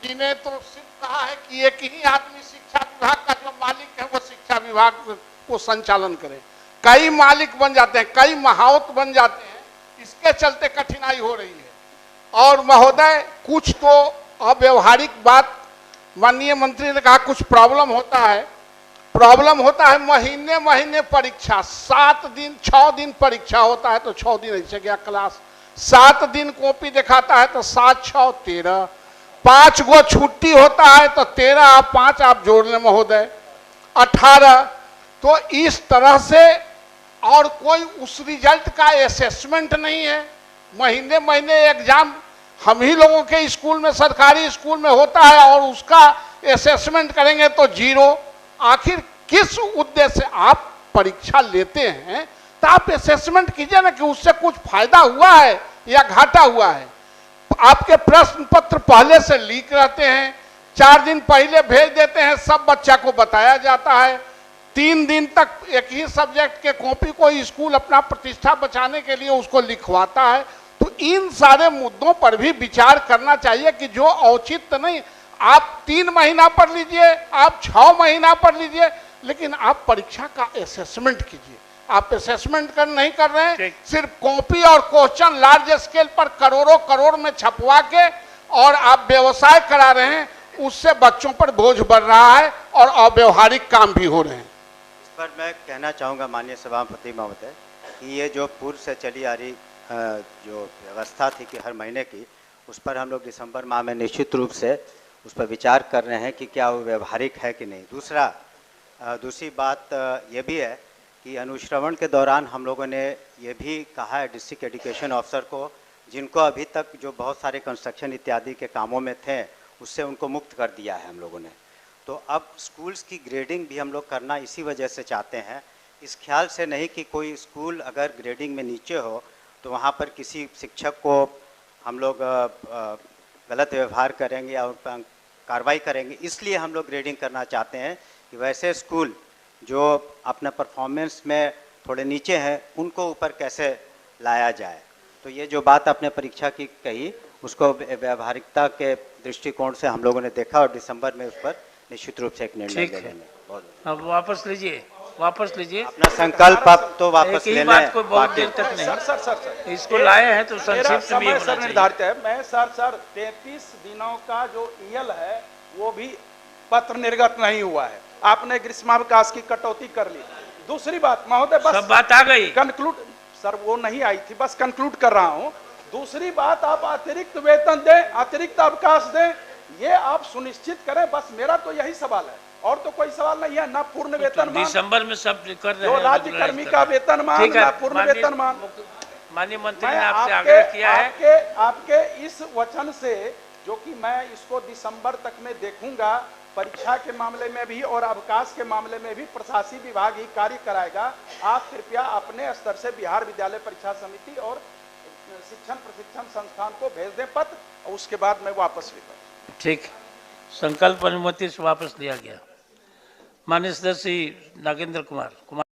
जी ने तो सिर्फ कहा है कि एक ही आदमी शिक्षा विभाग का जो मालिक है वो शिक्षा विभाग को संचालन करे। कई मालिक बन जाते हैं, कई महावत बन जाते हैं, इसके चलते कठिनाई हो रही है। और महोदय कुछ तो अव्यवहारिक बात माननीय मंत्री ने कहा, कुछ प्रॉब्लम होता है महीने महीने परीक्षा, 7 दिन 6 दिन परीक्षा होता है तो 6 दिन ऐसे गया क्लास, 7 दिन कॉपी दिखाता है तो 7 6 13, 5 गो छुट्टी होता है तो 13 आप 5 आप जोड़ लें महोदय 18। तो इस तरह से और कोई उस रिजल्ट का असेसमेंट नहीं है। महीने महीने एग्जाम हम ही लोगों के स्कूल में, सरकारी स्कूल में होता है और उसका असेसमेंट करेंगे तो 0। आखिर किस उद्देश्य से आप परीक्षा लेते हैं? तो आप असेसमेंट कीजिए ना कि उससे कुछ फायदा हुआ है या घाटा हुआ है। आपके प्रश्न पत्र पहले से लीक रहते हैं, 4 दिन पहले भेज देते हैं, सब बच्चा को बताया जाता है, 3 दिन तक एक ही सब्जेक्ट के कॉपी को स्कूल अपना प्रतिष्ठा बचाने के लिए उसको लिखवाता है। तो इन सारे मुद्दों पर भी विचार करना चाहिए कि जो औचित्य नहीं, आप 3 महीना पढ़ लीजिए, आप 6 महीना पढ़ लीजिए, लेकिन आप परीक्षा का असेसमेंट कीजिए। आप असेसमेंट नहीं कर रहे हैं, सिर्फ कॉपी और क्वेश्चन लार्ज स्केल पर करोड़ों करोड़ में छपवा के और आप व्यवसाय करा रहे हैं, उससे बच्चों पर बोझ बढ़ रहा है और अव्यवहारिक काम भी हो रहे हैं। इस पर मैं कहना चाहूँगा माननीय सभापति महोदय कि ये जो पूर्व से चली आ रही जो व्यवस्था थी कि हर महीने की, उस पर हम लोग दिसंबर माह में निश्चित रूप से उस पर विचार कर रहे हैं कि क्या वो व्यवहारिक है कि नहीं। दूसरी बात ये भी है कि अनुश्रवण के दौरान हम लोगों ने ये भी कहा है डिस्ट्रिक्ट एजुकेशन ऑफिसर को, जिनको अभी तक जो बहुत सारे कंस्ट्रक्शन इत्यादि के कामों में थे उससे उनको मुक्त कर दिया है हम लोगों ने। तो अब स्कूल्स की ग्रेडिंग भी हम लोग करना इसी वजह से चाहते हैं, इस ख्याल से नहीं कि कोई स्कूल अगर ग्रेडिंग में नीचे हो तो वहाँ पर किसी शिक्षक को हम लोग गलत व्यवहार करेंगे या उन पर कार्रवाई करेंगे। इसलिए हम लोग ग्रेडिंग करना चाहते हैं कि वैसे स्कूल जो अपना परफॉर्मेंस में थोड़े नीचे हैं उनको ऊपर कैसे लाया जाए। तो ये जो बात आपने परीक्षा की कही उसको व्यवहारिकता के दृष्टिकोण से हम लोगों ने देखा और दिसंबर में उस पर निश्चित रूप से एक निर्णय ले लेंगे। अब वापस लीजिए अपना संकल्प अब तो वापस ले लें। कोई बहुत देर तक नहीं सर इसको लाए हैं तो संक्षिप्त में होना चाहिए। निर्धारित है। मैं सर 33 दिनों का जो ईएल है वो भी पत्र निर्गत नहीं हुआ है। आपने ग्रीष्मावकाश की कटौती कर ली। दूसरी बात महोदय, बस सब बात आ गई, कंक्लूड सर वो नहीं आई थी, बस कंक्लूड कर रहा हूं। दूसरी बात, आप अतिरिक्त वेतन दें, अतिरिक्त अवकाश दें, ये आप सुनिश्चित करें। बस मेरा तो यही सवाल है और तो कोई सवाल नहीं है। ना पूर्ण वेतन दिसंबर में सब कर रहे हैं, राज्य कर्मी का वेतनमान, ना पूर्ण वेतनमान। माननीय मंत्री ने आपसे आग्रह किया है आपके इस वचन से, जो कि मैं इसको दिसंबर तक में देखूंगा, परीक्षा के मामले में भी और अवकाश के मामले में भी प्रशासनिक विभाग ही कार्य कराएगा। आप कृपया अपने स्तर से बिहार विद्यालय परीक्षा समिति और शिक्षण प्रशिक्षण संस्थान को भेज दें पत्र, और उसके बाद मैं वापस भी करूँ। ठीक, संकल्प अनुमति से वापस लिया गया। माननीय सदस्य नागेंद्र कुमार।